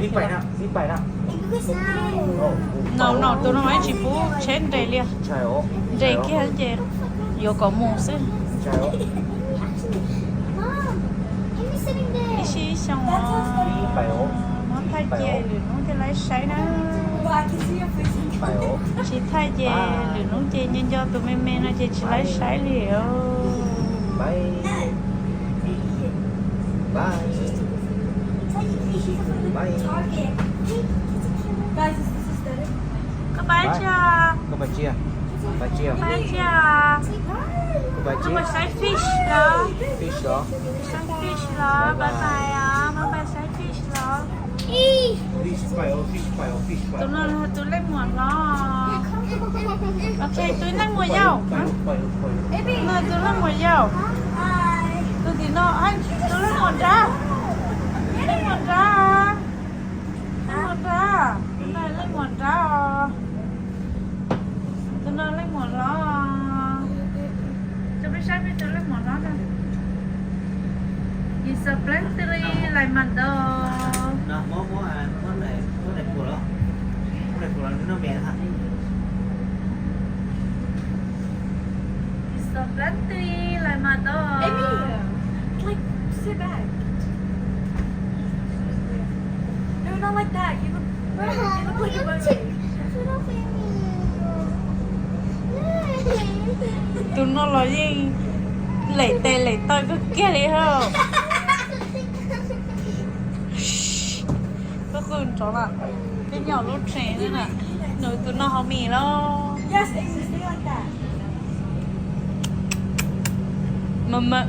Đi bài nào. No, tụi nó nói chỉ bố trên đây liền. Chào. Đây kia hết chứ. Yo có mồm xí. Chào. Ishi xong rồi. Đi bài. Nó thay chè rồi nó thì lấy sấy đó. Bài. Chị thay chè rồi nó chè nhân do tụi mẹ nó chỉ lấy sấy liệu. Bye. Bye. Bye. Các bạn chưa? Có bài chia. Bài chia. Bạn chưa? Có bài Các chia. bạn sấy fish đó. Fish đó. Sấy fish đó. Bye bye à. Bye bye sấy fish đó. Fish bài. Fish bài. Tụi lấy muộn đó. Ok, tụi lấy muộn dầu. Tụi lấy muộn dầu. Tụi thì nó anh tụi lấy muộn ra. Lấy muộn ra. Lấy muộn ra. Tụi này lấy muộn ra. Tụi nó lấy muộn đó. Cho biết sao biết tụi lấy muộn đó đâu. It's a plenty lại mặt đó. Nó này của nó. Này của nó bé hả? It's a plenty lại mặt đó. Like, sit back. No, not like that. You look like you're running. Tụi nó nói gì lấy tay cứ kia đi không? Có khuyên cháu là cái nhỏ lúc trẻ thế nè. Nói tụi nó không mì đâu. Yes, Aces, stay like that. Mama.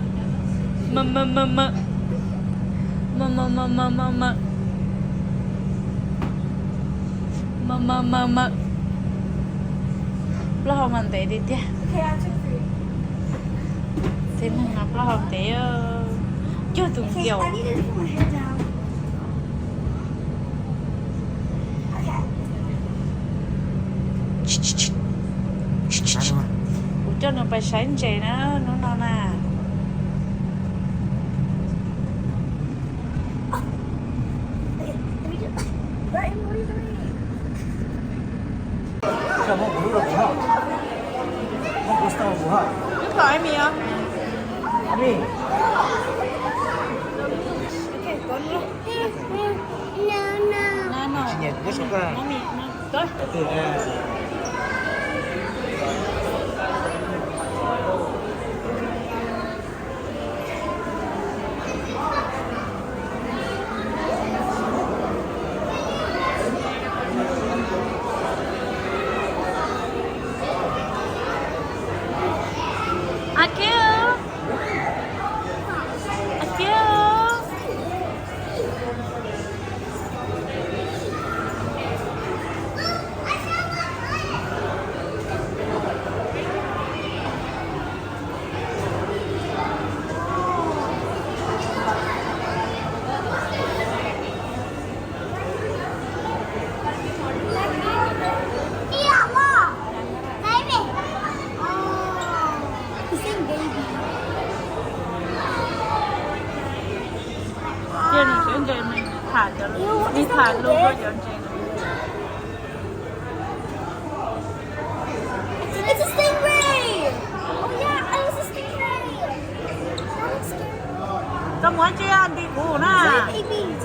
Lo không ăn té đi tía. Okay, I took 3. Thế mà ngập lo không té chưa từng Okay, kiểu. I need to put my head down. Okay. Cho nó phải sáng chạy nó nè. Okay, let me do Brian, what are you doing? Sao không có được hả? Không có sao hả? Biết gọi em gì không? Đi. Okay, go no. Nó Chị nhảy cái số ca. nó mì tới. Từ Chưa được chuyển chạy mình thả cho đi thả luôn rồi chuyển chạy. It's a stingray! Oh yeah, it was a stingray! I'm scared. Tao muốn chơi ăn đi ngủ nè. Babies.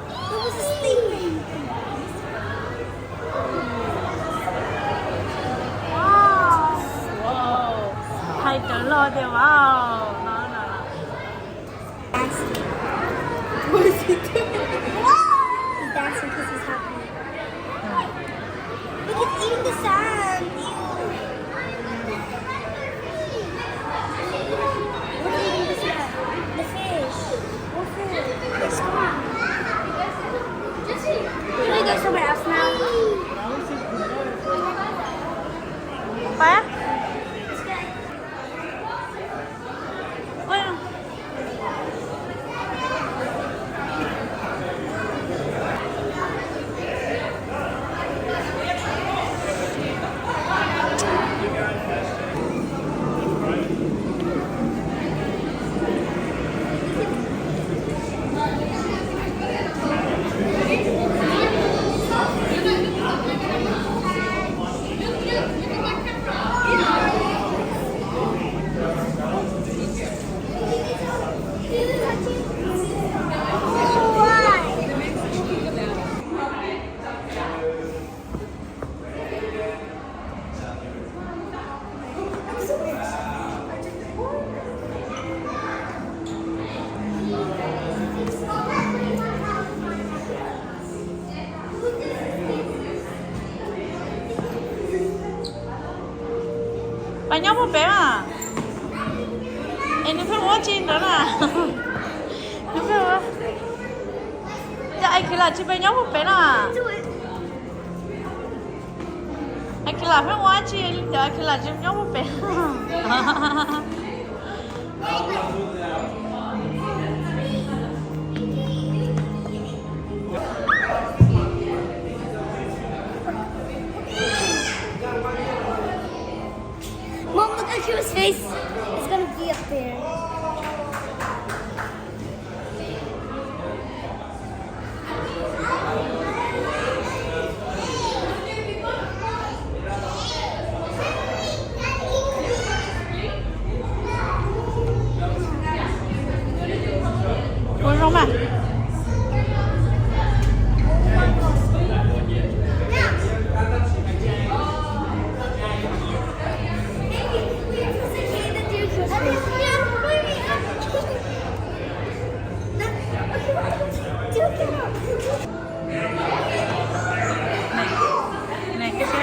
It was a stingray. Wow. Hay trở lo đi wow. Nó. What is he doing? He's dancing because he's happy. Look, it's eating the sand. Ew. What's eating the sand? The fish. What fish? It's gone. Can I go somewhere else now? Bé. Bà nhóc một bé à? Em nó phải mua chín đó là nó phải mua. Dạ anh kia là chị bé nhóc một bé nào à? Anh kia là phải mua chín, dạ anh kia là chị nhóc một bé. Mom, look at your face. It's gonna be up there. Muốn không à? Này cái xe.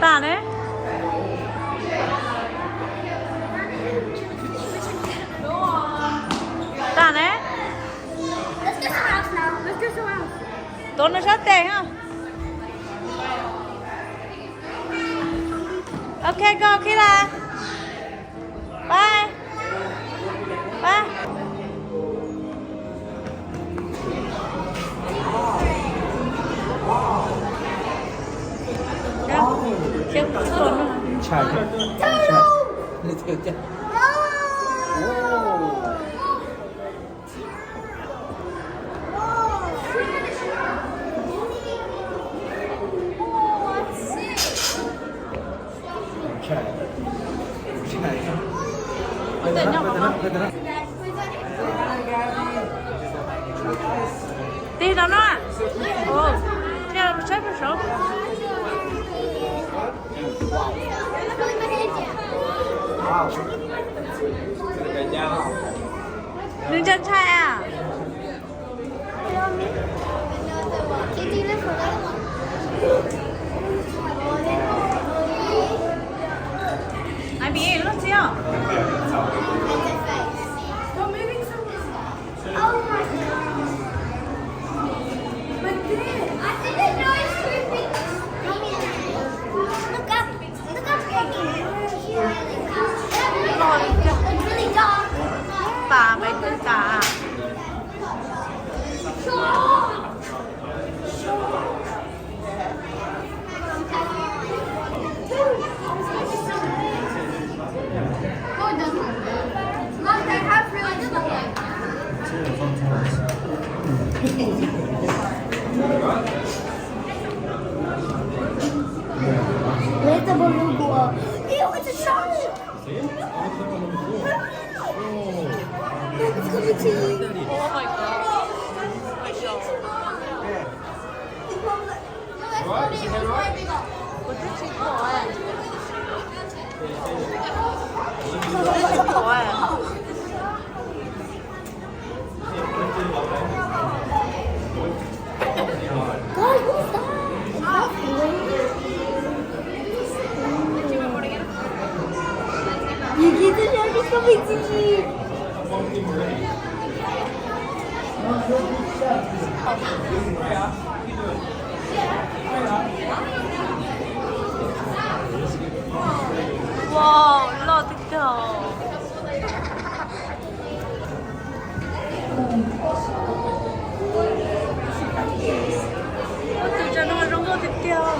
Tả đấy. Tả đấy. Let's do some rounds now. Let's do some rounds. Tốt nó rất tệ ha. Ok, go Kira. Bye. Bye. Chưa có luôn nữa. Trời ơi. Trời ơi. Đi đâu nó à? Ồ, theo xếp một số. Đừng chân trai à? Ai bị gì luôn chưa? Tà mấy cái tà. Where's the balloon go? Ew, it's a shark! It's coming to you. Oh my god. Có thích chị của à? Chị của à? God, who's that? You get the shark is coming to you. Wow, lo tiktok. Tôi cho nó giống lo tiktok.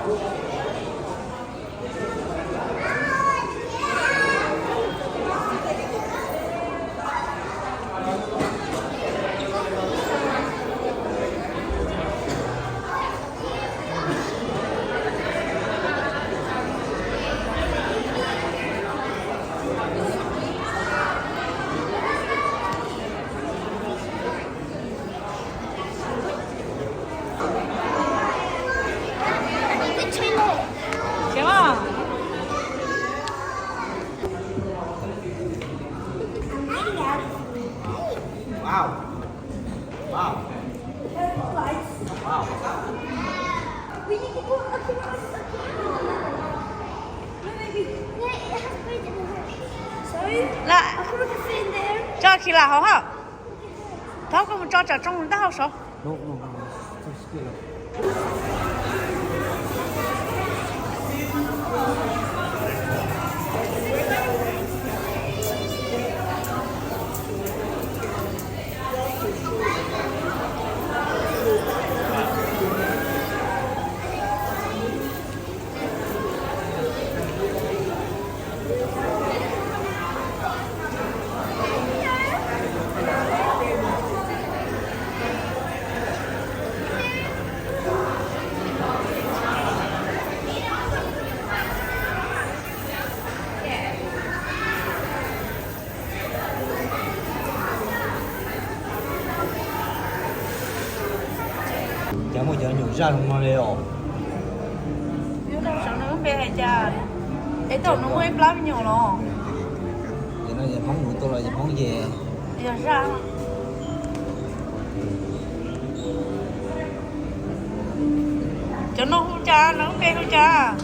行啊。Wow. Wow. Wow. We need to put a camera. Sorry? Lại I put the fin there. cho khi là hảo hảo. Tháo có một cho trả trong đó hảo sao? No, no, no. Just kill it. Chả một giờ nhủ ra không ngon đâu. Sao nó bé hay cha? Ấy tao nó mới plá nhiều rồi. Giờ nó giờ phóng mũi tôi là giờ phóng về. Giờ ra. Cho nó hú cha, nó bé hú cha.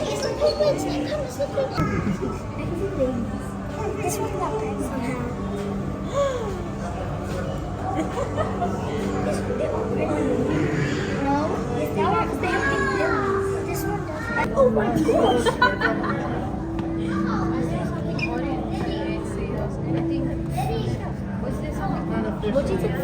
It's the penguins. It comes with the This one got back somehow. No, that one they have this one does. Oh my gosh! What do you think?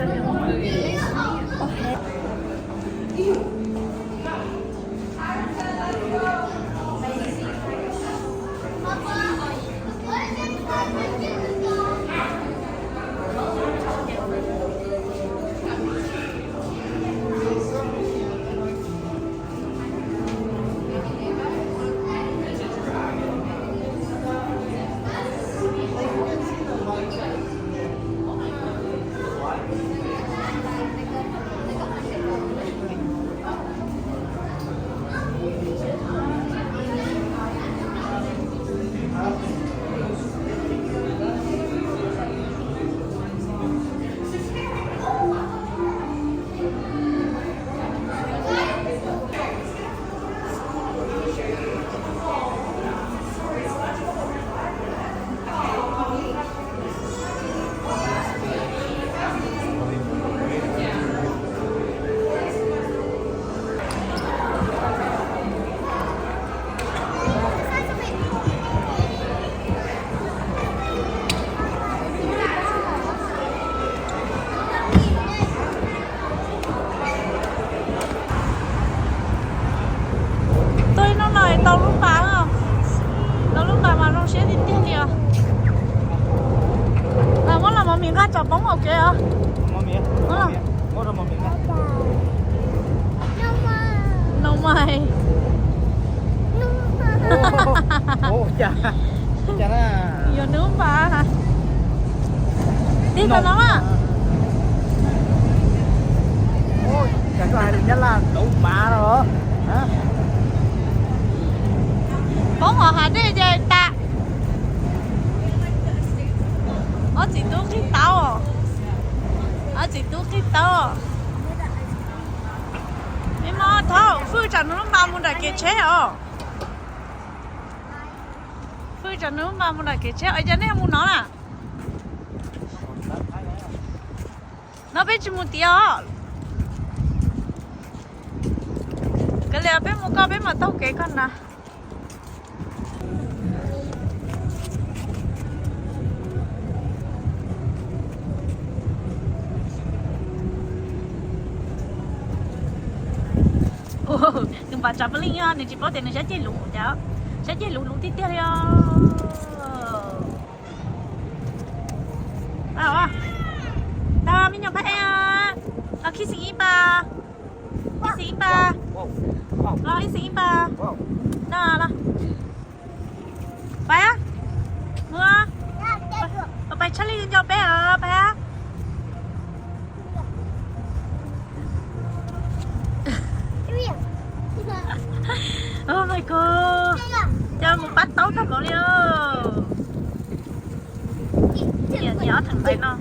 tàu lúc bà không? Tàu lúc bà mà nó sẽ đi tiên kìa. Là muốn làm một miếng gà chọc bóng ở kìa. Một miếng. Một một miếng. Nông mày. Ô chà. Chà na. Giờ nướng bà hả? Đi tao nó à? Ôi, chẳng có ai được nhất là đủ bà rồi hả? Bóng họ hả đây chơi ta. Ở chỉ tú cái tao à? Ở chỉ tú cái tao à? Nhưng mà thôi, phu chẳng nó mà muốn đại cái chế à? Phu chẳng nó mà muốn đại cái chế, ở trên này muốn nó à? Nó biết chừng một tí à? Cái này biết một con biết mà tao kế con nè. đừng bảo chả linh nha nên chỉ có tiền nó sẽ chơi lũ cháu sẽ chơi lũ tiếp theo nha à tao mình nhập à là khi sinh ba khi sinh ba là khi sinh ba là bé mưa bé Charlie cho bé à bé oh my god cho một bát tấu thật rồi đi nhỏ thằng này nó